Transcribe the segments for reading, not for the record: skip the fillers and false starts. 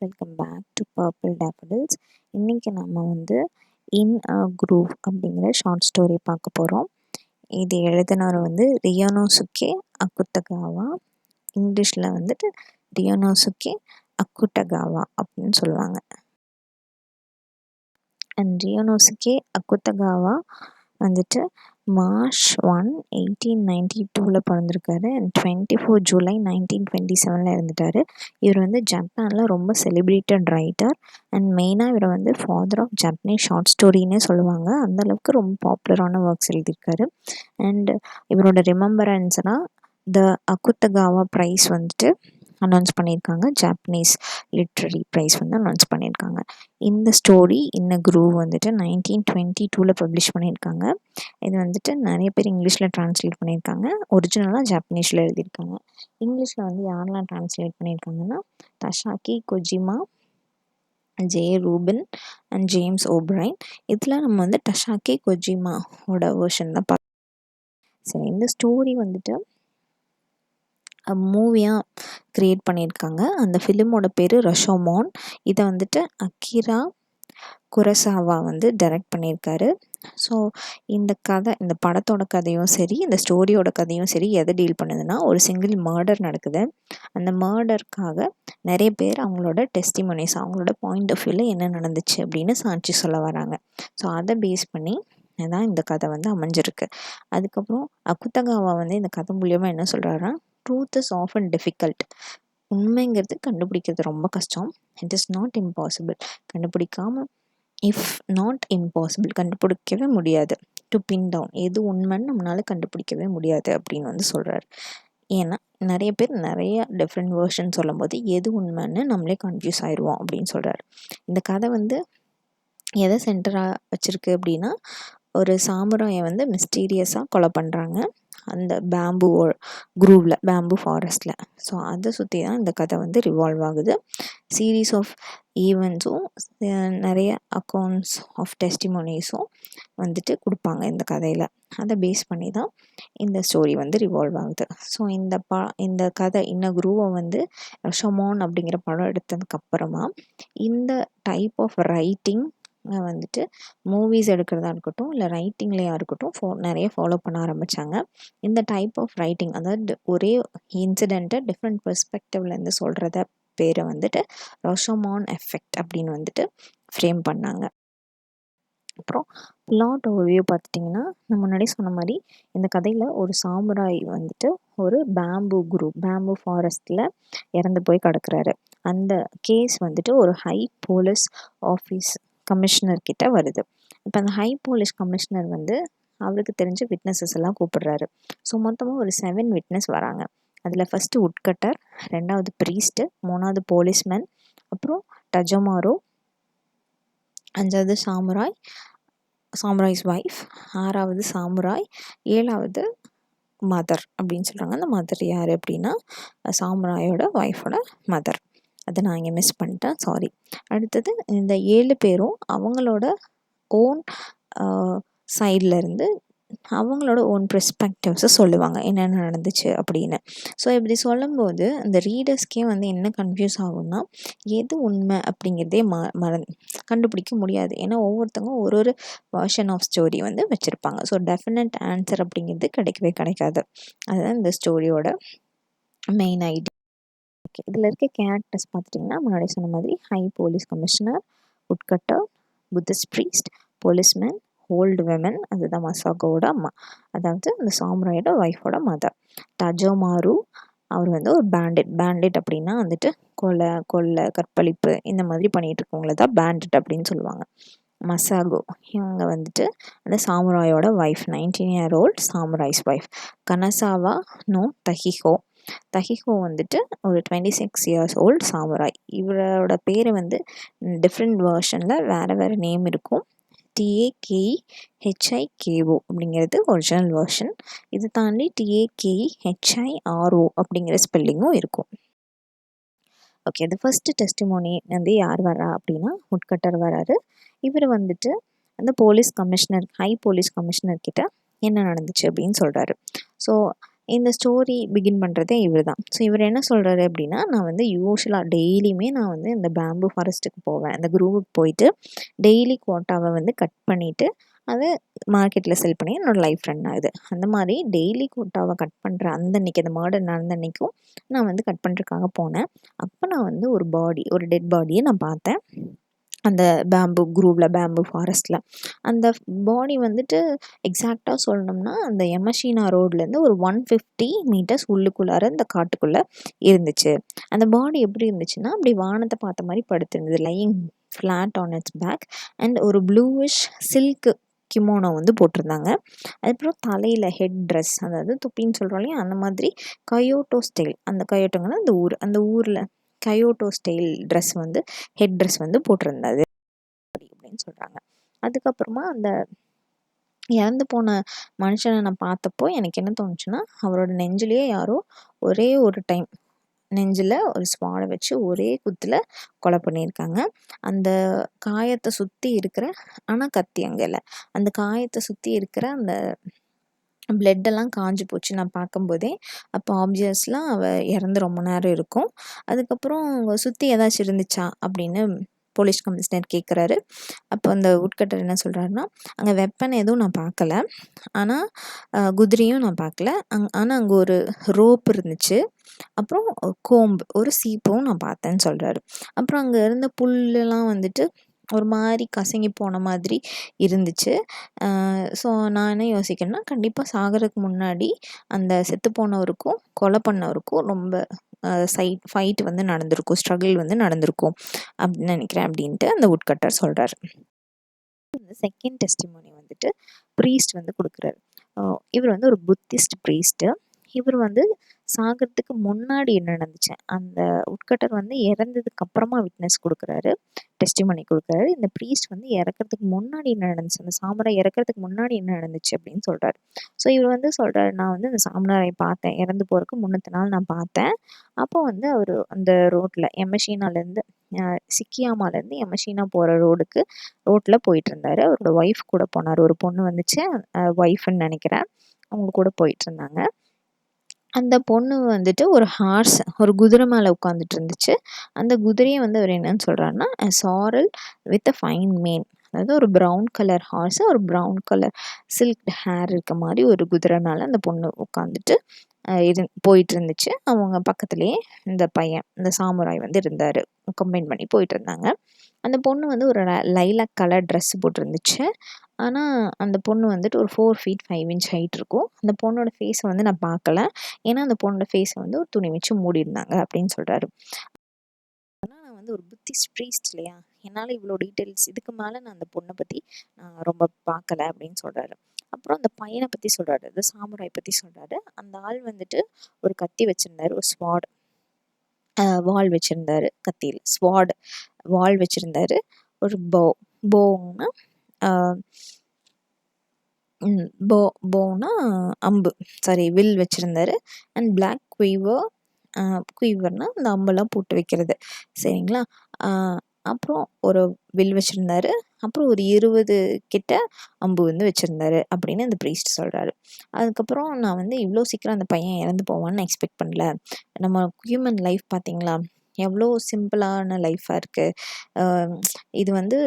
Welcome back to purple daffodils. இன்றைக்கி நம்ம வந்து இன் அ குரூவ் அப்படிங்கிற ஷார்ட் ஸ்டோரி பார்க்க போகிறோம். இது எழுதினவர் வந்து ரியோனோசுகே அகுத்தகாவா. இங்கிலீஷில் வந்துட்டு ரியோனோசுகே அகுட்டகாவா அப்படின்னு சொல்லுவாங்க. அண்ட் ரியோனோசுகே அகுத்தகாவா வந்துட்டு March 1, 1892 பிறந்திருக்காரு. அண்ட் 24 ஜூலை 1927 இருந்துட்டார். இவர் வந்து ஜப்பானில் ரொம்ப செலிப்ரேட்டட் ரைட்டர். அண்ட் மெயினாக இவரை வந்து ஃபாதர் ஆஃப் ஜப்பனீஸ் ஷார்ட் ஸ்டோரின்னே சொல்லுவாங்க. அந்தளவுக்கு ரொம்ப பாப்புலரான ஒர்க்ஸ் எழுதியிருக்காரு. அண்ட் இவரோட ரிமெம்பரன்ஸ்னால் த அகுத்தகாவா ப்ரைஸ் வந்துட்டு அனௌன்ஸ் பண்ணியிருக்காங்க. ஜாப்பனீஸ் லிட்ரரி ப்ரைஸ் வந்து அனௌன்ஸ் பண்ணியிருக்காங்க. இந்த ஸ்டோரி இன்ன குரூவ் வந்துட்டு 1922 பப்ளிஷ் பண்ணியிருக்காங்க. இது வந்துட்டு நிறைய பேர் இங்கிலீஷில் ட்ரான்ஸ்லேட் பண்ணியிருக்காங்க. ஒரிஜினலாக ஜாப்பனீஸில் எழுதியிருக்காங்க. இங்கிலீஷில் வந்து யாரெல்லாம் ட்ரான்ஸ்லேட் பண்ணியிருக்காங்கன்னா தஷாக்கி Kojima, Jay Rubin and James O'Brien. இதில் நம்ம வந்து தஷாக்கி கொஜிமாவோட வேர்ஷன் தான் பார்க்கலாம். சரி, இந்த ஸ்டோரி வந்துட்டு மூவியாக க்ரியேட் பண்ணியிருக்காங்க. அந்த ஃபிலிமோட பேர் ரஷோமான். இதை வந்துட்டு அகிரா குரோசாவா வந்து டைரக்ட் பண்ணியிருக்காரு. ஸோ இந்த கதை, இந்த படத்தோட கதையும் சரி, இந்த ஸ்டோரியோட கதையும் சரி எதை டீல் பண்ணுதுன்னா, ஒரு சிங்கிள் மர்டர் நடக்குது. அந்த மர்டருக்காக நிறைய பேர் அவங்களோட டெஸ்டிமோனிஸ், அவங்களோட பாயிண்ட் ஆஃப் வியூவில் என்ன நடந்துச்சு அப்படின்னு சாட்சி சொல்ல வராங்க. ஸோ அதை பேஸ் பண்ணி தான் இந்த கதை வந்து அமைஞ்சிருக்கு. அதுக்கப்புறம் அகுத்தகாவா வந்து இந்த கதை மூலியமாக என்ன சொல்கிறாருன்னா, ட்ரூத் இஸ் ஆஃபன் டிஃபிகல்ட். உண்மைங்கிறது கண்டுபிடிக்கிறது ரொம்ப கஷ்டம். It is not impossible. கண்டுபிடிக்காமல் இஃப் நாட் இம்பாசிபிள், கண்டுபிடிக்கவே முடியாது. டு பின் டவுன், எது உண்மைன்னு நம்மளால் கண்டுபிடிக்கவே முடியாது அப்படின்னு வந்து சொல்கிறாரு. ஏன்னா நிறைய பேர் நிறைய டிஃப்ரெண்ட் வேர்ஷன் சொல்லும் போது எது உண்மைன்னு நம்மளே கன்ஃபியூஸ் ஆயிடுவோம் அப்படின்னு சொல்கிறாரு. இந்த கதை வந்து எதை சென்டராக வச்சுருக்கு அப்படின்னா, ஒரு சாமுராயை வந்து மிஸ்டீரியஸாக கொலை பண்ணுறாங்க அந்த பேம்பு குரூவில், பேம்பு ஃபாரஸ்ட்டில். ஸோ அதை சுற்றி தான் இந்த கதை வந்து ரிவால்வ் ஆகுது. சீரீஸ் ஆஃப் ஈவெண்ட்ஸும் நிறைய அக்கௌண்ட்ஸ் ஆஃப் டெஸ்டிமோனிஸும் வந்துட்டு கொடுப்பாங்க இந்த கதையில். அதை பேஸ் பண்ணி தான் இந்த ஸ்டோரி வந்து ரிவால்வ் ஆகுது. ஸோ இந்த கதை இன்ன குரூவை வந்து ரஷோமான் அப்படிங்கிற படம் எடுத்ததுக்கப்புறமா இந்த டைப் ஆஃப் ரைட்டிங் வந்துட்டு மூவிஸ் எடுக்கிறதா இருக்கட்டும், இல்லை ரைட்டிங்லையா இருக்கட்டும், நிறைய ஃபாலோ பண்ண ஆரம்பித்தாங்க. இந்த டைப் ஆஃப் ரைட்டிங், அதாவது ஒரே இன்சிடெண்ட்டை டிஃப்ரெண்ட் பெர்ஸ்பெக்டிவ்லேருந்து சொல்கிறத பேரை வந்துட்டு ரஷோமான் எஃபெக்ட் அப்படின்னு வந்துட்டு ஃப்ரேம் பண்ணாங்க. அப்புறம் பிளாட் ஓவர்வியூ பார்த்துட்டிங்கன்னா, நான் முன்னாடி சொன்ன மாதிரி இந்த கதையில் ஒரு சாமுராய் வந்துட்டு ஒரு பேம்பு ஃபாரஸ்ட்டில் இறந்து போய் கிடக்குறாரு. அந்த கேஸ் வந்துட்டு ஒரு ஹை போலீஸ் ஆஃபீஸ் கமிஷனர் கிட்ட வருது. இப்போ அந்த ஹை போலீஸ் கமிஷனர் வந்து அவருக்கு தெரிஞ்ச விட்னஸஸ் எல்லாம் கூப்பிடுறாரு. ஸோ மொத்தமாக ஒரு 7 விட்னஸ் வராங்க. அதில் ஃபஸ்ட்டு உட்கட்டர், 2வது ப்ரீஸ்ட்டு, 3வது போலீஸ்மேன், அப்புறம் டஜோமாரோ, 5வது சாமுராய்ஸ் ஒய்ஃப், 6வது சாமுராய், 7வது மதர் அப்படின்னு சொல்கிறாங்க. அந்த மதர் யார் அப்படின்னா சாமுராயோட ஒய்ஃபோட மதர். அதை நான் இங்கே மிஸ் பண்ணிட்டேன், சாரி. அடுத்தது இந்த 7 பேரும் அவங்களோட ஓன் சைட்லேருந்து அவங்களோட ஓன் பெர்ஸ்பெக்டிவ்ஸை சொல்லுவாங்க என்னென்ன நடந்துச்சு அப்படின்னு. ஸோ இப்படி சொல்லும்போது அந்த ரீடர்ஸ்க்கே வந்து என்ன கன்ஃபியூஸ் ஆகும்னா, எது உண்மை அப்படிங்கிறதே கண்டுபிடிக்க முடியாது. ஏன்னா ஒவ்வொருத்தவங்க ஒரு வெர்ஷன் ஆஃப் ஸ்டோரி வந்து வச்சுருப்பாங்க. ஸோ டெஃபினட் ஆன்சர் அப்படிங்கிறது கிடைக்காது. அதுதான் இந்த ஸ்டோரியோட மெயின் ஐடியா. ஓகே, இதில் இருக்க கேரக்டர்ஸ் பார்த்துட்டிங்கன்னா, முன்னாடி சொன்ன மாதிரி high police commissioner, உட்கட்டர், Buddhist priest, policeman, old women, அதுதான் மசாகோவோட அம்மா, அதாவது அந்த சாமுராயோட ஒய்ஃபோட மதர். டஜோமாரு, அவர் வந்து ஒரு பேண்டிட் அப்படின்னா வந்துட்டு கொலை கற்பழிப்பு இந்த மாதிரி பண்ணிகிட்டு இருக்கவங்கள தான் பேண்டிட் அப்படின்னு சொல்லுவாங்க. மசாகோ, இவங்க வந்துட்டு அந்த சாமுராயோட wife, 19 year old samurai's wife. Kanazawa no Takehiro வந்துட்டு ஒரு 26 years old சாமுராய். இவரோட பேர் வந்து டிஃப்ரெண்ட் வேர்ஷனில் வேறு நேம் இருக்கும். TAKEHIKO அப்படிங்கிறது ஒரிஜினல் வேர்ஷன். இது தாண்டி TAKEHIRO அப்படிங்கிற ஸ்பெல்லிங்கும் இருக்கும். ஓகே, இந்த ஃபஸ்ட்டு டெஸ்டிமோனி வந்து யார் வரா அப்படின்னா உட்கட்டர் வராரு. இவர் வந்துட்டு அந்த ஹை போலீஸ் கமிஷனர் கிட்ட என்ன நடந்துச்சு அப்படின்னு சொல்கிறாரு. ஸோ இந்த ஸ்டோரி பிகின் பண்ணுறதே இவர் தான். ஸோ இவர் என்ன சொல்கிறாரு அப்படின்னா, நான் வந்து யூஷுவலாக டெய்லியுமே நான் வந்து இந்த பேம்பு ஃபாரஸ்ட்டுக்கு போவேன். அந்த குரூவுக்கு போயிட்டு டெய்லி குவாட்டாவை வந்து கட் பண்ணிவிட்டு அதை மார்க்கெட்டில் செல் பண்ணி என்னோடய லைஃப் ரன் ஆகுது. அந்த மாதிரி டெய்லி குவாட்டாவை கட் பண்ணுற அந்த அன்னைக்கு, அந்த மர்டர் நடந்த அன்னைக்கும் நான் வந்து கட் பண்ணுறதுக்காக போனேன். அப்போ நான் வந்து ஒரு டெட் பாடியை நான் பார்த்தேன். அந்த பேம்பு குரூவில், பேம்பு ஃபாரஸ்ட்டில் அந்த பாடி வந்துட்டு எக்ஸாக்டாக சொல்லணும்னா அந்த யமஷீனா ரோட்லேருந்து ஒரு 150 மீட்டர்ஸ் உள்ளுக்குள்ளார இந்த காட்டுக்குள்ளே இருந்துச்சு. அந்த பாடி எப்படி இருந்துச்சுன்னா, அப்படி வானத்தை பார்த்த மாதிரி படுத்திருந்தது, lying flat on its back and ஒரு ப்ளூவிஷ் சில்க் கிமோனோ வந்து போட்டிருந்தாங்க. அதுக்கப்புறம் தலையில் ஹெட் ட்ரெஸ், அதாவது தொப்பின்னு சொல்கிறோம் இல்லையா, அந்த மாதிரி கயோட்டோ ஸ்டைல், அந்த கயோட்டோங்கன்னா அந்த ஊரில் கயோட்டோ ஸ்டைல் ட்ரெஸ் வந்து ஹெட் ட்ரெஸ் வந்து போட்டிருந்தது அப்படின்னு சொல்கிறாங்க. அதுக்கப்புறமா அந்த இறந்து போன மனுஷனை நான் பார்த்தப்போ எனக்கு என்ன தோணுச்சுன்னா, அவரோட நெஞ்சிலேயே யாரோ ஒரே ஒரு டைம் நெஞ்சில் ஒரு ஸ்வாடை வச்சு ஒரே குத்தில் கொலை பண்ணியிருக்காங்க. அந்த காயத்தை சுற்றி இருக்கிற, ஆனால் கத்தி அங்கே இல்லை, அந்த காயத்தை சுற்றி இருக்கிற அந்த பிளட்டெல்லாம் காஞ்சி போச்சு நான் பார்க்கும்போதே. அப்போ ஆப்வியஸ்லாம் அவள் இறந்து ரொம்ப நேரம் இருக்கும். அதுக்கப்புறம் சுற்றி ஏதாச்சும் இருந்துச்சா அப்படின்னு போலீஸ் கமிஷனர் கேட்குறாரு. அப்போ அந்த உட்கட்டர் என்ன சொல்கிறாருன்னா, அங்கே வெப்பன் எதுவும் நான் பார்க்கல, ஆனால் குதிரையும் நான் பார்க்கல, ஆனால் அங்கே ஒரு ரோப் இருந்துச்சு, அப்புறம் கோம்பு, ஒரு சீப்பும் நான் பார்த்தேன்னு சொல்கிறாரு. அப்புறம் அங்கே இருந்த புல்லெல்லாம் வந்துட்டு ஒரு மாதிரி கசங்கி போன மாதிரி இருந்துச்சு. ஸோ நான் என்ன யோசிக்கிறேன்னா, கண்டிப்பாக சாகிறதுக்கு முன்னாடி அந்த செத்து போனவருக்கும் கொலை பண்ணவருக்கும் ரொம்ப ஃபைட் வந்து நடந்திருக்கும், ஸ்ட்ரகிள் வந்து நடந்திருக்கும் அப்படின்னு நினைக்கிறேன் அப்படின்ட்டு அந்த உட்கட்டர் சொல்கிறார். இந்த செகண்ட் டெஸ்டிமோனி வந்துட்டு ப்ரீஸ்ட் வந்து கொடுக்குறாரு. இவர் வந்து ஒரு புத்திஸ்ட் ப்ரீஸ்ட்டு. இவர் வந்து சாகிறதுக்கு முன்னாடி என்ன நடந்துச்சு, அந்த உட்கட்டர் வந்து இறந்ததுக்கு அப்புறமா விட்னஸ் கொடுக்குறாரு, டெஸ்டிமோனி கொடுக்குறாரு. இந்த ப்ரீஸ்ட் வந்து இறக்கிறதுக்கு முன்னாடி என்ன நடந்துச்சு, அந்த சாமுராய் இறக்கிறதுக்கு முன்னாடி என்ன நடந்துச்சு அப்படின்னு சொல்கிறாரு. ஸோ இவர் வந்து சொல்கிறாரு, நான் வந்து அந்த சாமுராயை பார்த்தேன், இறந்து போகிறதுக்கு முன்னத்த நாள் நான் பார்த்தேன். அப்போ வந்து அவர் அந்த ரோட்டில் யமஷீனாலேருந்து சிக்கியாமாலேருந்து யமஷீனா போகிற ரோட்டில் போயிட்டு இருந்தார். அவரோட ஒய்ஃப் கூட போனார், ஒரு பொண்ணு வந்துச்சு, ஒய்ஃப்னு நினைக்கிறேன், அவங்க கூட போயிட்டு இருந்தாங்க. அந்த பொண்ணு வந்துட்டு ஒரு குதிரை மேலே உட்காந்துட்டு இருந்துச்சு. அந்த குதிரையை வந்து அவர் என்னன்னு சொல்கிறாருன்னா, சாரல் வித் அ ஃபைன் மேன், அதாவது ஒரு ப்ரௌன் கலர் ஹார்ஸு, ஒரு ப்ரௌன் கலர் சில்க் ஹேர் இருக்க மாதிரி ஒரு குதிரை மேலே அந்த பொண்ணு உட்காந்துட்டு போயிட்டு இருந்துச்சு. அவங்க பக்கத்துலேயே இந்த சாமுராய் வந்து இருந்தார், கம்பைன் பண்ணி போயிட்டு இருந்தாங்க. அந்த பொண்ணு வந்து ஒரு லைலாக் கலர் ட்ரெஸ் போட்டிருந்துச்சு. ஆனால் அந்த பொண்ணு வந்துட்டு ஒரு 4 feet 5 inch ஹைட் இருக்கும். அந்த பொண்ணோட ஃபேஸை வந்து நான் பார்க்கல, ஏன்னா அந்த பொண்ணோட ஃபேஸை வந்து ஒரு துணி வச்சு மூடியிருந்தாங்க அப்படின்னு சொல்கிறாரு. ஆனால் நான் வந்து ஒரு புத்திஸ்ட் ப்ரீஸ்ட் இல்லையா, என்னால் இவ்வளோ டீட்டெயில்ஸ் இதுக்கு மேலே நான் அந்த பொண்ணை பற்றி ரொம்ப பார்க்கல அப்படின்னு சொல்கிறாரு. அப்புறம் அந்த பையனை பற்றி சொல்கிறாரு, அந்த சாமுராய் பற்றி சொல்கிறாரு. அந்த ஆள் வந்துட்டு ஒரு கத்தி வச்சுருந்தாரு, ஒரு ஸ்வாட், வால் வச்சுருந்தாரு, கத்தியில் ஸ்வாட் வால் வச்சுருந்தாரு, ஒரு போன்னா போனா அம்பு, வில் வச்சுருந்தாரு. அண்ட் பிளாக் குயிவர்னால் அந்த அம்பெல்லாம் போட்டு வைக்கிறது, சரிங்களா. அப்புறம் ஒரு வில் வச்சுருந்தாரு, அப்புறம் ஒரு 20 கிட்ட அம்பு வந்து வச்சுருந்தாரு அப்படின்னு அந்த ப்ரீஸ்ட் சொல்கிறாரு. அதுக்கப்புறம் நான் வந்து இவ்வளோ சீக்கிரம் அந்த பையன் இறந்து போவான்னு நான் எக்ஸ்பெக்ட் பண்ணல. நம்ம ஹியூமன் லைஃப் பார்த்திங்களா, எவ்வளோ சிம்பிளான லைஃபாக இருக்குது. இது வந்து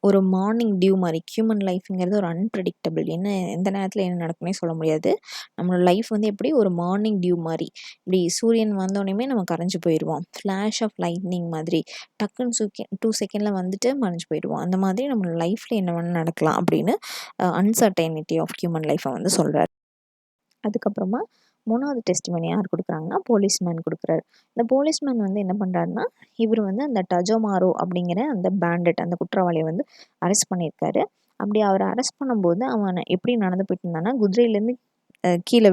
ஒரு மார்னிங் டியூ மாதிரி. ஹியூமன் லைஃப்ங்கிறது ஒரு அன்பிரடிக்டபிள், எந்த நேரத்தில் என்ன நடக்குன்னே சொல்ல முடியாது. நம்மளோட லைஃப் வந்து எப்படி ஒரு மார்னிங் டியூ மாதிரி, இப்படி சூரியன் வந்தோடனே நம்ம கரைஞ்சி போயிடுவோம், ஃப்ளாஷ் ஆஃப் லைட்னிங் மாதிரி டக்குன்னு 2 செகண்டில் வந்துட்டு மறைஞ்சு போயிடுவோம். அந்த மாதிரி நம்மளோட லைஃப்பில் என்ன வேணால் நடக்கலாம் அப்படின்னு அன்சர்டைனிட்டி ஆஃப் ஹியூமன் லைஃப்பை வந்து சொல்கிறார். அதுக்கப்புறமா 3வது டெஸ்டிமோனி யார் கொடுக்குறாங்கன்னா, போலீஸ்மேன் கொடுக்குறாரு. இந்த போலீஸ்மேன் வந்து என்ன பண்ணுறாருன்னா, இவர் வந்து அந்த டஜோமாரோ அப்படிங்கிற அந்த பேண்டட், அந்த குற்றவாளியை வந்து அரெஸ்ட் பண்ணியிருக்காரு. அப்படி அவரை அரெஸ்ட் பண்ணும்போது அவன் எப்படி நடந்து போயிட்டு இருந்தான்னா, குதிரையிலேருந்து கீழே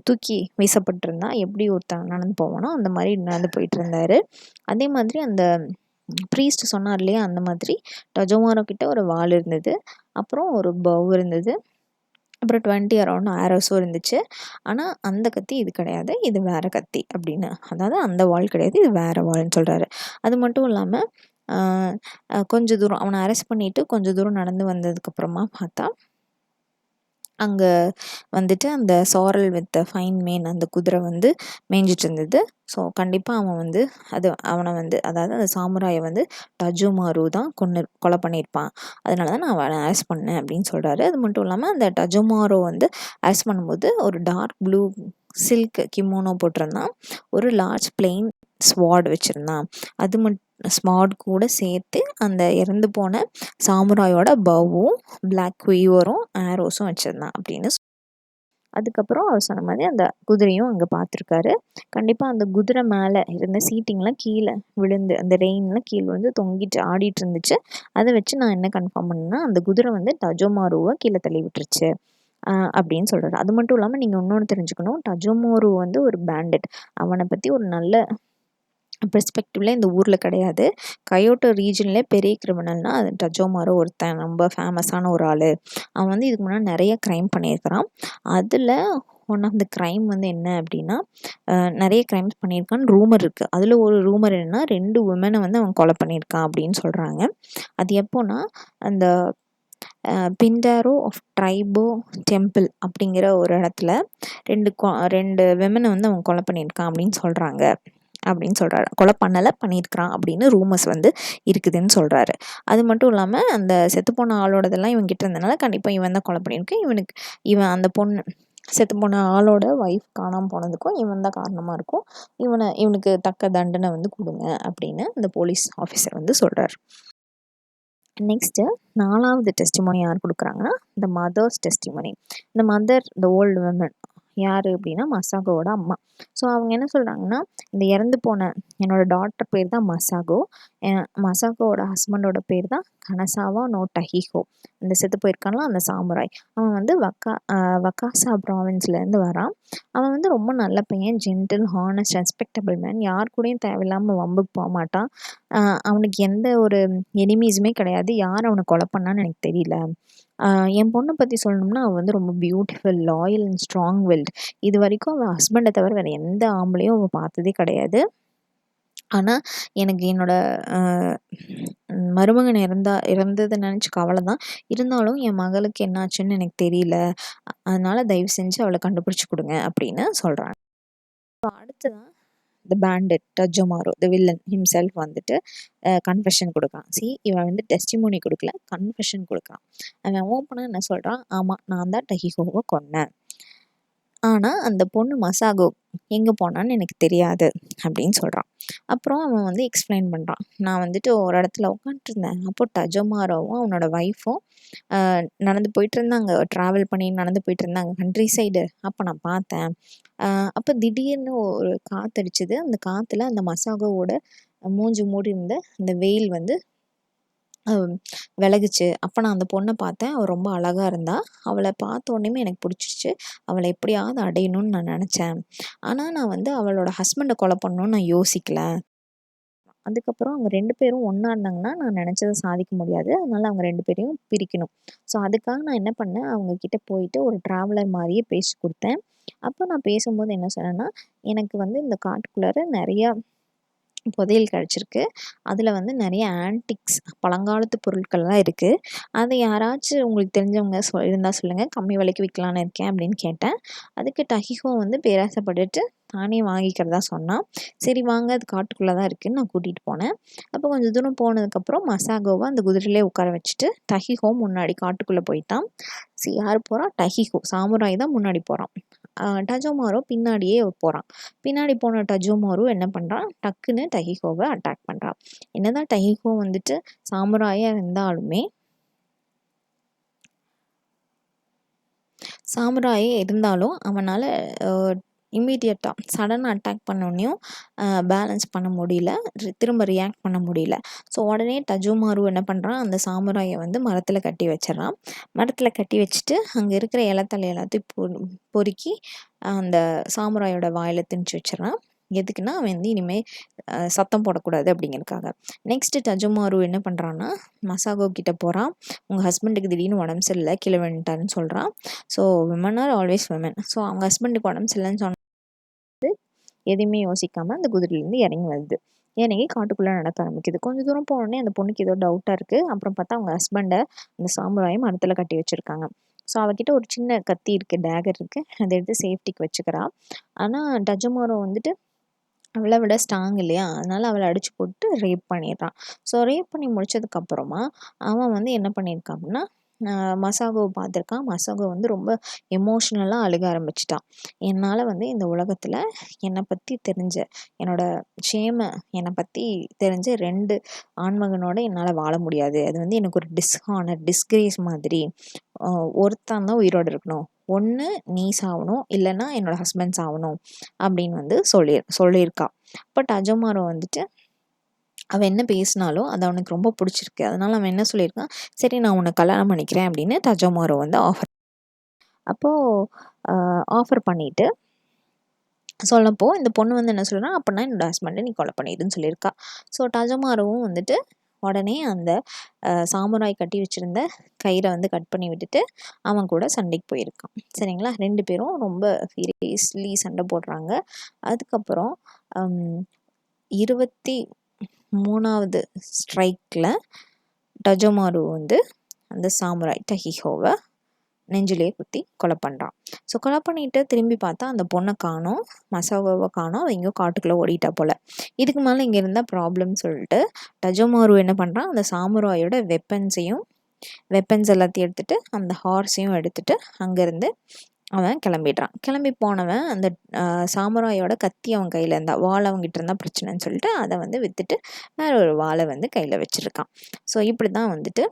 தூக்கி வீசப்பட்டிருந்தா எப்படி ஒருத்தன் நடந்து போவானோ அந்த மாதிரி நடந்து போயிட்டு இருந்தார். அதே மாதிரி அந்த ப்ரீஸ்ட் சொன்னார் இல்லையா, அந்த மாதிரி டஜோமாரோ கிட்ட ஒரு வாள் இருந்தது, அப்புறம் ஒரு பவ் இருந்தது, அப்புறம் 20 அரௌண்ட் ஆரோஸும் இருந்துச்சு. ஆனால் அந்த கத்தி இது கிடையாது, இது வேறு கத்தி அப்படின்னு, அதாவது அந்த வாள் கிடையாது, இது வேறு வாள்னு சொல்கிறாரு. அது மட்டும் இல்லாமல் கொஞ்சம் தூரம் அவனை அரெஸ்ட் பண்ணிவிட்டு கொஞ்சம் தூரம் நடந்து வந்ததுக்கப்புறமா பார்த்தா அங்கே வந்துட்டு அந்த சாரல் வித் ஃபைன் மேன் அந்த குதிரை வந்து மேய்ஞ்சிட்டு இருந்தது. ஸோ கண்டிப்பாக அவன் வந்து அவனை வந்து அதாவது அந்த சாமுராயை வந்து டஜோமாரு தான் கொலை பண்ணியிருப்பான். அதனால தான் நான் அவனை அரெஸ்ட் பண்ணேன் அப்படின்னு சொல்கிறாரு. அது மட்டும் இல்லாமல் அந்த டஜோமாரோ வந்து அரெஸ்ட் பண்ணும்போது ஒரு டார்க் ப்ளூ சில்க் கிமோனோ போட்டிருந்தான். ஒரு லார்ஜ் பிளெயின் ஸ்வாட் வச்சுருந்தான். அது ஸ்மார்ட் கூட சேர்த்து அந்த இறந்து போன சாமுராயோட பவும் பிளாக் குயிவரும் ஆரோஸும் வச்சுருந்தான் அப்படின்னு. அதுக்கப்புறம் அவர் சொன்ன மாதிரி அந்த குதிரையும் அங்கே பார்த்துருக்காரு. கண்டிப்பாக அந்த குதிரை மேலே இருந்த சீட்டிங்லாம் கீழே விழுந்து அந்த ரெயின்லாம் கீழே விழுந்து தொங்கிட்டு ஆடிட்டு இருந்துச்சு. அதை வச்சு நான் என்ன கன்ஃபார்ம் பண்ணேன்னா அந்த குதிரை வந்து டஜோமாருவை கீழே தள்ளி விட்டுருச்சு அப்படின்னு சொல்கிறாரு. அது மட்டும் இல்லாமல் நீங்கள் இன்னொன்று தெரிஞ்சுக்கணும், டஜோமாரு வந்து ஒரு பேண்டட். அவனை பற்றி ஒரு நல்ல பெர்ஸ்பெக்டிவ்ல இந்த ஊரில் கிடையாது. கயோட்டோ ரீஜன்லேயே பெரிய கிரிமினல்னால் அது டஜோமாரோ ஒருத்தன், ரொம்ப ஃபேமஸான ஒரு ஆள். அவன் வந்து இதுக்கு முன்னாடி நிறைய க்ரைம் பண்ணியிருக்கிறான். அதில் ஒன் ஆஃப் த க்ரைம் வந்து என்ன அப்படின்னா நிறைய க்ரைம்ஸ் பண்ணியிருக்கான்னு ரூமர் இருக்குது. அதில் ஒரு ரூமர் என்னென்னா 2 விமனை வந்து அவன் கொலை பண்ணியிருக்கான் அப்படின்னு சொல்கிறாங்க. அது எப்போன்னா அந்த பிண்டாரோ ஆஃப் ட்ரைபோ டெம்பிள் அப்படிங்கிற ஒரு இடத்துல 2 விமனை வந்து அவன் கொலை பண்ணியிருக்கான் அப்படின்னு சொல்கிறாரு. கொலை பண்ணியிருக்கிறான் அப்படின்னு ரூமர்ஸ் வந்து இருக்குதுன்னு சொல்கிறாரு. அது மட்டும் இல்லாமல் அந்த செத்துப்போன ஆளோடதெல்லாம் இவன்கிட்ட இருந்தனால கண்டிப்பாக இவன் தான் கொலை பண்ணியிருக்கேன். இவன் அந்த பொண்ணு செத்துப்போன ஆளோட ஒய்ஃப் காணாமல் போனதுக்கும் இவன் தான் காரணமாக இருக்கும். இவனுக்கு தக்க தண்டனை வந்து கொடுங்க அப்படின்னு அந்த போலீஸ் ஆஃபீஸர் வந்து சொல்கிறார். நெக்ஸ்ட்டு 4வது டெஸ்டிமோனி யார் கொடுக்குறாங்கன்னா இந்த மதர்ஸ் டெஸ்டிமோனி. இந்த ஓல்டு விமன் யார் அப்படின்னா மசாகோவோட அம்மா. ஸோ அவங்க என்ன சொல்கிறாங்கன்னா, இந்த இறந்து போன என்னோடய டாட்டர் பேர் தான் மசாகோ. மசாகோவோட ஹஸ்பண்டோட பேர் தான் கனசாவா நோ டஹிஹோ. அந்த செத்து போயிருக்கான்ல அந்த சாமுராய். அவன் வந்து வக்காசா ப்ராவின்ஸ்லேருந்து வரான். அவன் வந்து ரொம்ப நல்ல பையன், ஜென்டில், ஹானஸ்ட், ரெஸ்பெக்டபிள் மேன். யார் கூடயும் தேவையில்லாமல் வம்புக்கு போக மாட்டான். அவனுக்கு எந்த ஒரு எனிமீஸுமே கிடையாது. யார் அவனை கொலை பண்ணான்னு எனக்கு தெரியல. என் பொண்ணை பற்றி சொல்லணும்னா அவள் வந்து ரொம்ப beautiful, loyal and strong wilt. இது வரைக்கும் அவள் ஹஸ்பண்டை தவிர வேறு எந்த ஆம்பளையும் அவள் பார்த்ததே கிடையாது. ஆனால் எனக்கு மருமகன் இறந்ததை நினச்சி கவலை தான். இருந்தாலும் என் மகளுக்கு என்னாச்சுன்னு எனக்கு தெரியல. அதனால் தயவு செஞ்சு அவளை கண்டுபிடிச்சி கொடுங்க அப்படின்னு சொல்கிறாங்க. அடுத்ததான் த பேண்டட் டஜோமாரோ, த வில்லன் ஹிம்செல்ஃப் வந்துட்டு கன்ஃபெஷன் கொடுக்குறான். இவன் வந்து டெஸ்டிமோனி கொடுக்கல, கன்ஃபெஷன் கொடுக்குறான். அவன் ஓப்பனாக என்ன சொல்கிறான், ஆமாம் நான் தான் டஹிஹோவை கொன்னேன். ஆனால் அந்த பொண்ணு மசாகோ எங்கே போனான்னு எனக்கு தெரியாது அப்படின்னு சொல்கிறான். அப்புறம் அவன் வந்து எக்ஸ்பிளைன் பண்ணுறான். நான் வந்துட்டு ஒரு இடத்துல உட்காந்துருந்தேன். அப்போ டஜோமாரோவும் அவனோட ஒய்ஃபும் நடந்து போயிட்டு இருந்தாங்க, ட்ராவல் பண்ணி நடந்து போயிட்டு இருந்தாங்க கண்ட்ரி சைடு. அப்போ நான் பார்த்தேன். அப்போ திடீர்னு ஒரு காற்றடிச்சிது. அந்த காற்றுல அந்த மசாகோவோட மூஞ்சி மூடி இருந்த அந்த வெயில் வந்து விலகுச்சு. அப்போ நான் அந்த பொண்ணை பார்த்தேன். அவள் ரொம்ப அழகாக இருந்தா. அவளை பார்த்த உடனேயுமே எனக்கு பிடிச்சிச்சு. அவளை எப்படியாவது அடையணும்னு நான் நினச்சேன். ஆனால் நான் வந்து அவளோட ஹஸ்பண்டை கொலை பண்ணணும்னு நான் யோசிக்கல. அதுக்கப்புறம் அவங்க 2 பேரும் ஒன்றா இருந்தாங்கன்னா நான் நினச்சதை சாதிக்க முடியாது. அதனால் அவங்க 2 பேரையும் பிரிக்கணும். ஸோ அதுக்காக நான் என்ன பண்ணேன், அவங்கக்கிட்ட போயிட்டு ஒரு ட்ராவலர் மாதிரியே பேசி கொடுத்தேன். அப்போ நான் பேசும்போது என்ன சொன்னேன்னா, எனக்கு வந்து இந்த காட்டுக்குள்ளார நிறையா புதையல் கிடச்சிருக்கு. அதில் வந்து நிறைய ஆன்டிக்ஸ் பழங்காலத்து பொருட்கள்லாம் இருக்குது. அதை யாராச்சும் உங்களுக்கு தெரிஞ்சவங்க இருந்தால் சொல்லுங்கள், கம்மி விலைக்கு விற்கலான்னு இருக்கேன் அப்படின்னு கேட்டேன். அதுக்கு டஹிஹோ வந்து பேராசைப்பட்டுட்டு நானே வாங்கிக்கிறதா சொன்னான். சரி வாங்க, அது காட்டுக்குள்ளே தான் இருக்குதுன்னு நான் கூட்டிகிட்டு போனேன். அப்போ கொஞ்சம் தூரம் போனதுக்கப்புறம் மசாகோவை அந்த குதிரையிலே உட்கார வச்சுட்டு டஹிஹோ முன்னாடி காட்டுக்குள்ளே போயிட்டான். யார் போகிறா, டஹிஹோ சாமுராய் தான் முன்னாடி போகிறான். டஜோமாரோ பின்னாடியே போகிறான். பின்னாடி போன டஜோமாரோ என்ன பண்ணுறான், டக்குன்னு டஹிஹோவை அட்டாக் பண்ணுறான். என்னதான் டஹிஹோ வந்துட்டு சாமுராயாக இருந்தாலும் அவனால் இம்மீடியட்டாக சடனாக அட்டாக் பண்ணோன்னையும் பேலன்ஸ் பண்ண முடியல, திரும்ப ரியாக்ட் பண்ண முடியல. ஸோ உடனே டஜோமாரு என்ன பண்ணுறான், அந்த சாமுராயை வந்து மரத்தில் கட்டி வச்சிடறான். மரத்தில் கட்டி வச்சுட்டு அங்கே இருக்கிற இலத்தலை எல்லாத்தையும் பொறுக்கி அந்த சாமுராயோட வாயில் திணிச்சு வச்சிடறான். எதுக்குன்னா அவன் வந்து இனிமேல் சத்தம் போடக்கூடாது அப்படிங்கிறதுக்காக. நெக்ஸ்ட்டு டஜோமாரு என்ன பண்ணுறான்னா, மசாகோ கிட்டே போகிறான். உங்கள் ஹஸ்பண்டுக்கு திடீர்னு உடம்பு சரியில்லை, கீழே விழுந்துட்டாருன்னு சொல்கிறான். So women are always women. So அவங்க ஹஸ்பண்டுக்கு உடம்பு சரியில்லைன்னு சொன்னது எதையுமே யோசிக்காமல் அந்த குதிரையிலேருந்து இறங்கி வருது. இறங்கி காட்டுக்குள்ளே நடக்க ஆரம்பிக்குது. கொஞ்சம் தூரம் போனோடனே அந்த பொண்ணுக்கு ஏதோ டவுட்டாக இருக்குது. அப்புறம் பார்த்தா அவங்க ஹஸ்பண்டை அந்த சாமுராயை மரத்தில் கட்டி வச்சுருக்காங்க. ஸோ அவகிட்ட ஒரு சின்ன கத்தி இருக்குது, டேகர் இருக்குது, அதை எடுத்து சேஃப்டிக்கு வச்சுக்கிறா. ஆனால் டஜமாரோ வந்துட்டு அவளை விட ஸ்ட்ராங் இல்லையா, அதனால் அவளை அடித்து போட்டு ரேப் பண்ணிடுறான். ஸோ ரேப் பண்ணி முடிச்சதுக்கப்புறமா அவன் வந்து என்ன பண்ணியிருக்கான் அப்படின்னா, மசாகோவை பார்த்துருக்கான். மசாகோ வந்து ரொம்ப எமோஷ்னலாக அழுக ஆரம்பிச்சிட்டான். என்னால் வந்து இந்த உலகத்தில் என்னை பற்றி தெரிஞ்ச, என்னோட என்னை பற்றி தெரிஞ்ச 2 ஆண்மகனோட என்னால் வாழ முடியாது. அது வந்து எனக்கு ஒரு டிஸ்கிரேஸ் மாதிரி. ஒருத்தன் தான் உயிரோடு இருக்கணும், ஒன்று நீ சாகணும், இல்லைன்னா என்னோடய ஹஸ்பண்ட் சாகணும் அப்படின்னு வந்து சொல்லியிருக்கா. பட் அஜோமாரோ வந்துட்டு அவன் என்ன பேசினாலும் அது அவனுக்கு ரொம்ப பிடிச்சிருக்கு. அதனால் அவன் என்ன சொல்லியிருக்கான், சரி நான் உன்னை கல்யாணம் பண்ணிக்கிறேன் அப்படின்னு டஜோமாரோ வந்து ஆஃபர் பண்ணிவிட்டு சொல்லப்போ இந்த பொண்ணு வந்து என்ன சொல்லுறா, அப்படின்னா என்னோடய ஹஸ்பண்டை நீ கொலை பண்ணிடுன்னு சொல்லியிருக்கா. ஸோ டஜோமாரோவும் வந்துட்டு உடனே அந்த சாமுராய் கட்டி வச்சுருந்த கயிறை வந்து கட் பண்ணி விட்டுட்டு அவன் கூட சண்டைக்கு போயிருக்கான். சரிங்களா, 2 பேரும் ரொம்ப ஃபீரியஸ்லி சண்டை போடுறாங்க. அதுக்கப்புறம் 23வது ஸ்ட்ரைக்கில் டஜோமாரு வந்து அந்த சாமுராய் டஹிஹோவை நெஞ்சிலே குத்தி கொலை பண்ணுறான். ஸோ கொலை பண்ணிவிட்டு திரும்பி பார்த்தா அந்த பொண்ணை காணோம், மசாகோவை காணோம், அவள் எங்கேயோ காட்டுக்குள்ளே ஓடிட்டா போல். இதுக்கு மேலே இங்கே இருந்தால் ப்ராப்ளம்னு சொல்லிட்டு டஜோமாரு என்ன பண்ணுறான், அந்த சாமுராயோட வெப்பன்ஸ் எல்லாத்தையும் எடுத்துகிட்டு அந்த ஹார்ஸையும் எடுத்துகிட்டு அங்கேருந்து அவன் கிளம்பிடுறான். கிளம்பி போனவன் அந்த சாமுராயோட கத்தி அவன் கையில் இருந்தால், வாள் அவங்ககிட்ட இருந்தால் பிரச்சனைன்னு சொல்லிட்டு அதை வந்து விற்றுட்டு வேற ஒரு வாளை வந்து கையில் வச்சுருக்கான். ஸோ இப்படி தான் வந்துட்டு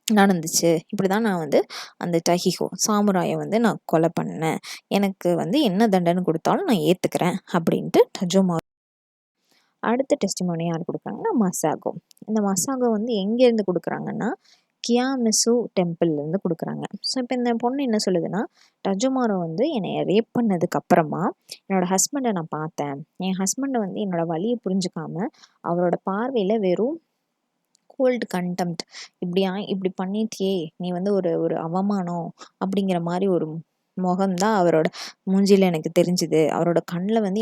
நடந்துச்சு. இப்படி தான் நான் வந்து அந்த டஹிஹோ சாமுராயை வந்து நான் கொலை பண்ணேன், எனக்கு வந்து என்ன தண்டனை கொடுத்தாலும் நான் ஏற்றுக்கிறேன் அப்படின்ட்டு டஜோமாரு. அடுத்த டெஸ்டிமோனி யார் கொடுக்குறாங்கன்னா மசாகோ. இந்த மசாகோ வந்து எங்கேருந்து கொடுக்குறாங்கன்னா கியாமிசு டெம்பிள்லேருந்து கொடுக்குறாங்க. ஸோ இப்போ இந்த பொண்ணு என்ன சொல்லுதுன்னா, டஜோமாரோ வந்து என்னை ரேப் பண்ணதுக்கப்புறமா என்னோடய ஹஸ்பண்டை நான் பார்த்தேன், என் ஹஸ்பண்டை வந்து என்னோடய வலியை புரிஞ்சுக்காமல் அவரோட பார்வையில் வெறும் கோல்டு கண்டெம்ட், இப்படி பண்ணிட்டியே நீ வந்து ஒரு அவமானம் அப்படிங்கிற மாதிரி ஒரு முகம்தான் அவரோட மூஞ்சியில் எனக்கு தெரிஞ்சுது. அவரோட கண்ணில் வந்து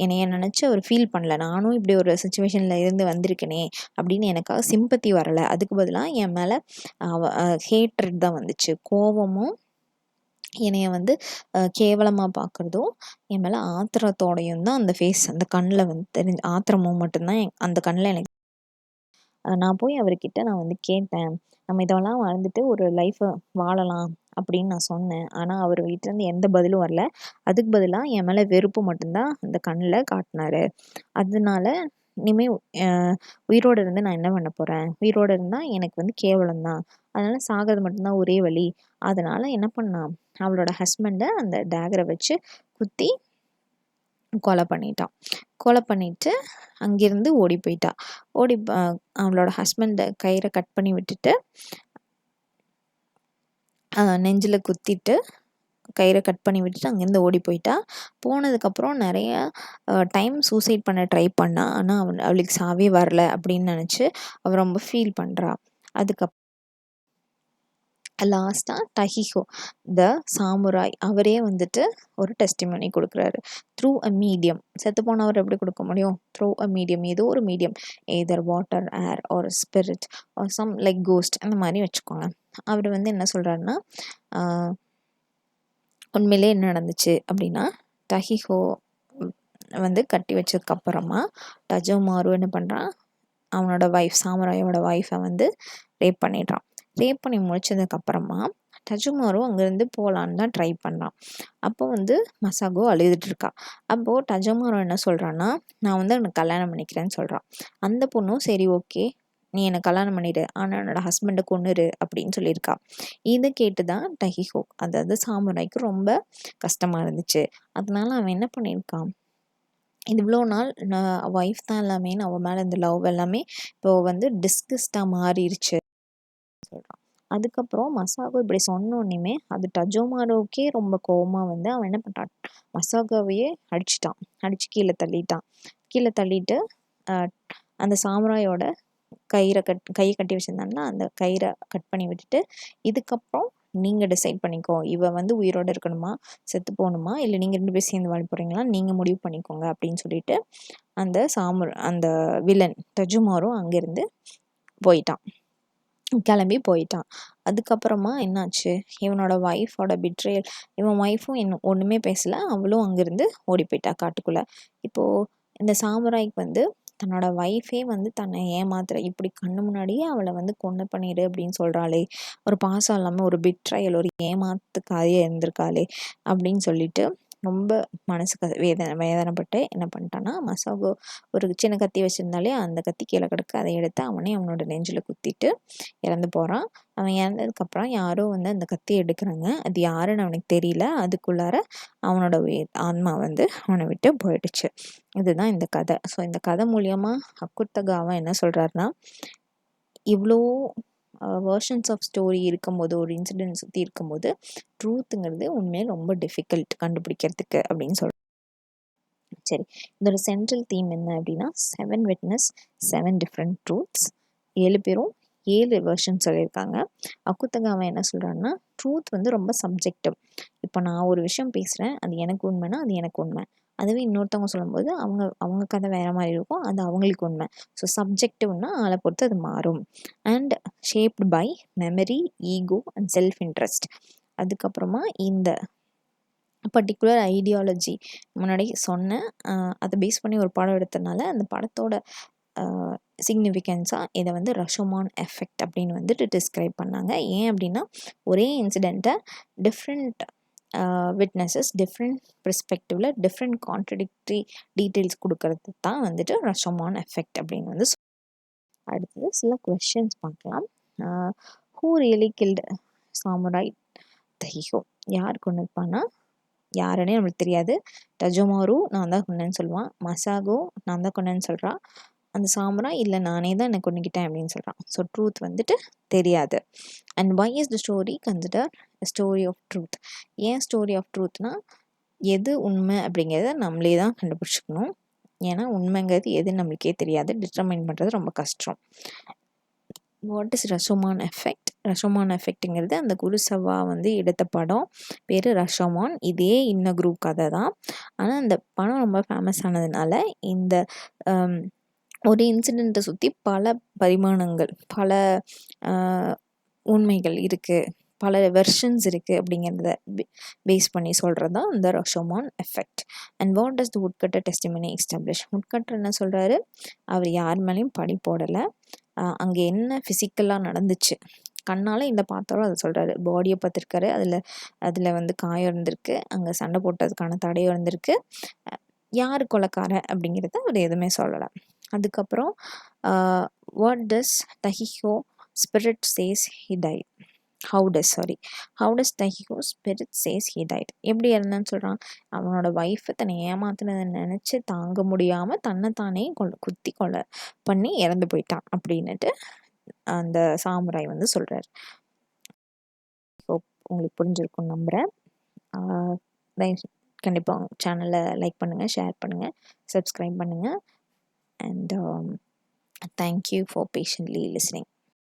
என்னைய நினச்சி அவர் ஃபீல் பண்ணல, நானும் இப்படி ஒரு சுச்சுவேஷனில் இருந்து வந்திருக்கேனே அப்படின்னு எனக்காக சிம்பத்தி வரலை. அதுக்கு பதிலாக என் மேலே ஹேட்ரட் தான் வந்துச்சு, கோபமும் என்னைய வந்து கேவலமாக பார்க்குறதும் என் மேலே ஆத்திரத்தோடையும் தான் அந்த ஃபேஸ், அந்த கண்ணில் வந்து ஆத்திரமும் மட்டும்தான் அந்த கண்ணில் எனக்கு. நான் போய் அவர்கிட்ட நான் வந்து கேட்டேன், நம்ம இதெல்லாம் வாழ்ந்துட்டு ஒரு லைஃப்பை வாழலாம் அப்படின்னு நான் சொன்னேன். ஆனால் அவர் வீட்டிலேருந்து எந்த பதிலும் வரல. அதுக்கு பதிலாக என் மேலே வெறுப்பு மட்டும்தான் அந்த கண்ணில் காட்டினாரு. அதனால இனிமேல் உயிரோடு இருந்து நான் என்ன பண்ண போகிறேன், உயிரோடு இருந்தால் எனக்கு வந்து கேவலம்தான், அதனால் சாகிறது மட்டும்தான் ஒரே வழி. அதனால் என்ன பண்ணான், அவளோட ஹஸ்பண்டை அந்த டேகரை வச்சு குத்தி கொலை பண்ணிட்டு அங்கேருந்து ஓடி போயிட்டா. அவளோட ஹஸ்பண்டை கயிறை கட் பண்ணி விட்டுட்டு நெஞ்சில் குத்திட்டு கயிறை கட் பண்ணி விட்டுட்டு அங்கேருந்து ஓடி போயிட்டா. போனதுக்கப்புறம் நிறைய டைம் சூசைட் பண்ண ட்ரை பண்ணா, ஆனால் அவளுக்கு சாவே வரல அப்படின்னு நினச்சி அவள் ரொம்ப ஃபீல் பண்ணுறா. அதுக்கப்புறம் லாஸ்ட்டாக டஹிஹோ த சாமுராய் அவரே வந்துட்டு ஒரு டெஸ்டிமனி கொடுக்குறாரு. த்ரூ அ மீடியம், செத்து போனவர் எப்படி கொடுக்க முடியும், த்ரூ அ மீடியம், ஏதோ ஒரு medium, either water, air or spirit or some like ghost அந்த மாதிரி வச்சுக்கோங்க. அவர் வந்து என்ன சொல்கிறாருன்னா, உண்மையிலே என்ன நடந்துச்சு அப்படின்னா, டஹிஹோ வந்து கட்டி வச்சதுக்கப்புறமா டஜோமாரு என்ன பண்ணுறான், அவனோட சாமுராயோட ஒய்ஃபை வந்து ரேப் பண்ணிடுறான். ரேப் பண்ணி முடிச்சதுக்கப்புறமா டஜோமாரு அங்கேருந்து போகலான்னு தான் ட்ரை பண்ணான். அப்போ வந்து மசாகோ அழுதுட்டுருக்கா. அப்போது டஜோமாரு என்ன சொல்கிறான்னா, நான் வந்து எனக்கு கல்யாணம் பண்ணிக்கிறேன்னு சொல்கிறான். அந்த பொண்ணும் சரி ஓகே நீ என்னை கல்யாணம் பண்ணிடு, ஆனால் என்னோடய ஹஸ்பண்டை கொன்னுரு அப்படின்னு சொல்லியிருக்கா. இதை கேட்டு தான் டஹிஹோ அதாவது சாமுராய்க்கு ரொம்ப கஷ்டமாக இருந்துச்சு. அதனால அவன் என்ன பண்ணியிருக்கான், இது இவ்வளோ நாள் நான் ஒய்ஃப் தான் எல்லாமே, அவன் மேலே இந்த லவ் எல்லாமே இப்போ வந்து டிஸ்கஸ்டாக மாறிடுச்சு சொல்கிறான். அதுக்கப்புறம் மசாகோ இப்படி சொன்னோன்னுமே அது டஜோமாரோவுக்கே ரொம்ப கோவமாக வந்து அவன் என்ன பண்ணுறான், மசாகோவையே அடித்து கீழே தள்ளிட்டு அந்த சாமுராயோட கையை கட்டி வச்சுருந்தாங்கன்னா அந்த கயிறை கட் பண்ணி விட்டுட்டு, இதுக்கப்புறம் நீங்கள் டிசைட் பண்ணிக்கோ, இவ வந்து உயிரோடு இருக்கணுமா செத்து போகணுமா, இல்லை நீங்கள் 2 பேர் சேர்ந்து வாழ போகிறீங்களா, நீங்கள் முடிவு பண்ணிக்கோங்க அப்படின்னு சொல்லிட்டு அந்த வில்லன் டஜோமாரு அங்கேருந்து போயிட்டான். கிளம்பி போயிட்டான். அதுக்கப்புறமா என்னாச்சு, இவனோட ஒய்ஃபோட பிட்ரேயல், இவன் ஒய்ஃபும் ஒன்றுமே பேசலை, அவளும் அங்கேருந்து ஓடி போயிட்டா காட்டுக்குள்ளே. இப்போது இந்த சாமுராய்க்கு வந்து தன்னோட ஒய்ஃபே வந்து தன்னை ஏமாத்துற, இப்படி கண்ணு முன்னாடியே அவளை வந்து கொலை பண்ணிடு அப்படின்னு சொல்கிறாளே, ஒரு பாசம் இல்லாமல் ஒரு பிட்ரயல், ஒரு ஏமாத்துக்காரியே இருந்திருக்காளே அப்படின்னு சொல்லிட்டு ரொம்ப மனசுக்கு வேதனைப்பட்டு என்ன பண்ணிட்டான்னா, மசாகோ ஒரு சின்ன கத்தி வச்சுருந்தாலே அந்த கத்தி கீழே கிடக்கு, அதை எடுத்து அவனே அவனோட நெஞ்சில் குத்திட்டு இறந்து போகிறான். அவன் இறந்ததுக்கப்புறம் யாரோ வந்து அந்த கத்தியை எடுக்கிறாங்க, அது யாருன்னு அவனுக்கு தெரியல. அதுக்குள்ளார அவனோட ஆன்மா வந்து அவனை விட்டு போயிடுச்சு. இதுதான் இந்த கதை. ஸோ இந்த கதை மூலியமாக அக்குத்தகாவா என்ன சொல்கிறாருன்னா, இவ்வளோ வேர்ஷன்ஸ் ஆஃப் ஸ்டோரி இருக்கும்போது, ஒரு இன்சிடென்ட் சுற்றி இருக்கும்போது, ட்ரூத்துங்கிறது உண்மையாக ரொம்ப டிஃபிகல்ட் கண்டுபிடிக்கிறதுக்கு அப்படின்னு சொல்கிறார். சரி, இதோட சென்ட்ரல் தீம் என்ன அப்படின்னா, 7 விட்னஸ் 7 டிஃப்ரெண்ட் ட்ரூத்ஸ். 7 பேரும் 7 வெர்ஷன் சொல்லியிருக்காங்க. அக்குத்தகாவன் என்ன சொல்கிறான்னா, ட்ரூத் வந்து ரொம்ப சப்ஜெக்டிவ். இப்போ நான் ஒரு விஷயம் பேசுகிறேன், அது எனக்கு உண்மைன்னா அது எனக்கு உண்மை. அதுவே இன்னொருத்தவங்க சொல்லும்போது அவங்க கதை வேறு மாதிரி இருக்கும், அது அவங்களுக்கு உண்மை. ஸோ சப்ஜெக்டிவ்னா ஆளை பொறுத்து அது மாறும். And shaped by memory, ego and self interest. அதுக்கப்புறமா இந்த பர்டிகுலர் ஐடியாலஜி முன்னாடி சொன்னேன், அதை பேஸ் பண்ணி ஒரு படம் எடுத்ததுனால அந்த படத்தோட சிக்னிஃபிகன்ஸாக இதை வந்து ரஷோமான் எஃபெக்ட் அப்படின்னு வந்துட்டு டிஸ்கிரைப் பண்ணாங்க. ஏன் அப்படின்னா, ஒரே இன்சிடெண்ட்டை டிஃப்ரெண்ட் விட்னஸஸ் டிஃப்ரெண்ட் பெர்ஸ்பெக்டிவில் டிஃப்ரெண்ட் கான்ட்ரடிக்டரி டீட்டெயில்ஸ் கொடுக்கறது தான் வந்துட்டு ரஷோமான் எஃபெக்ட் அப்படின்னு வந்து அடுத்தது சில கொஷின்ஸ் பார்க்கலாம். Who really killed samurai Takehiro? யார் கொண்டிருப்பான்னா, யாருன்னே நம்மளுக்கு தெரியாது. டஜோமாரு நான் தான் கொண்டேன்னு சொல்லுவான், மசாகோ நான் தான் கொண்டேன்னு சொல்கிறான், அந்த சாமுராய் இல்லை நானே தான் என்னை கொண்டுக்கிட்டேன் அப்படின்னு சொல்கிறான். ஸோ ட்ரூத் வந்துட்டு தெரியாது. And why is the story consider story of truth? ஏன் ஸ்டோரி ஆஃப் ட்ரூத்னா, எது உண்மை அப்படிங்கிறத நம்மளே தான் கண்டுபிடிச்சிக்கணும். ஏன்னா உண்மைங்கிறது எது நம்மளுக்கே தெரியாது, டிட்டர்மைன் பண்ணுறது ரொம்ப கஷ்டம். What is Rashomon effect? Rashomon எஃபெக்ட்டுங்கிறது அந்த குருசவா வந்து எடுத்த படம், பேர் ரஷோமான். இதே இன்ன குரூப் கதை தான். ஆனால் அந்த படம் ரொம்ப ஃபேமஸ் ஆனதுனால இந்த ஒரு இன்சிடெண்ட்டை சுற்றி பல பரிமாணங்கள், பல உண்மைகள் இருக்குது, பல வெர்ஷன்ஸ் இருக்குது அப்படிங்கிறத பேஸ் பண்ணி சொல்கிறது தான் இந்த Rashomon effect. And what does the woodcutter testimony establish? Woodcutter என்ன சொல்கிறாரு, அவர் யார் மேலேயும் பழி போடலை, அங்கே என்ன ஃபிசிக்கலாக நடந்துச்சு, கண்ணால் இந்த பார்த்தாலும் அதை சொல்கிறாரு. பாடியை பார்த்துருக்காரு, அதில் வந்து காயம் இருந்திருக்கு, அங்கே சண்டை போட்டதுக்கான தடையும் இருந்திருக்கு, யார் கொலைக்காரன் அப்படிங்கிறத அவர் எதுவுமே சொல்லலை. அதுக்கப்புறம் what does Takehiro spirit say he died? How does Takehiro spirit say he died? எப்படி இருந்தான்னு சொல்கிறான், அவனோட ஒய்ஃபை தன்னை ஏமாத்தினதை நினச்சி தாங்க முடியாமல் தன்னைத்தானே குத்தி கொலை பண்ணி இறந்து போயிட்டான் அப்படின்னுட்டு அந்த சாமுராய் வந்து சொல்கிறார். உங்களுக்கு புரிஞ்சிருக்கும்னு நம்புகிறேன். கண்டிப்பாக சேனலை லைக் பண்ணுங்கள், ஷேர் பண்ணுங்கள், சப்ஸ்கிரைப் பண்ணுங்கள். And thank you for patiently listening.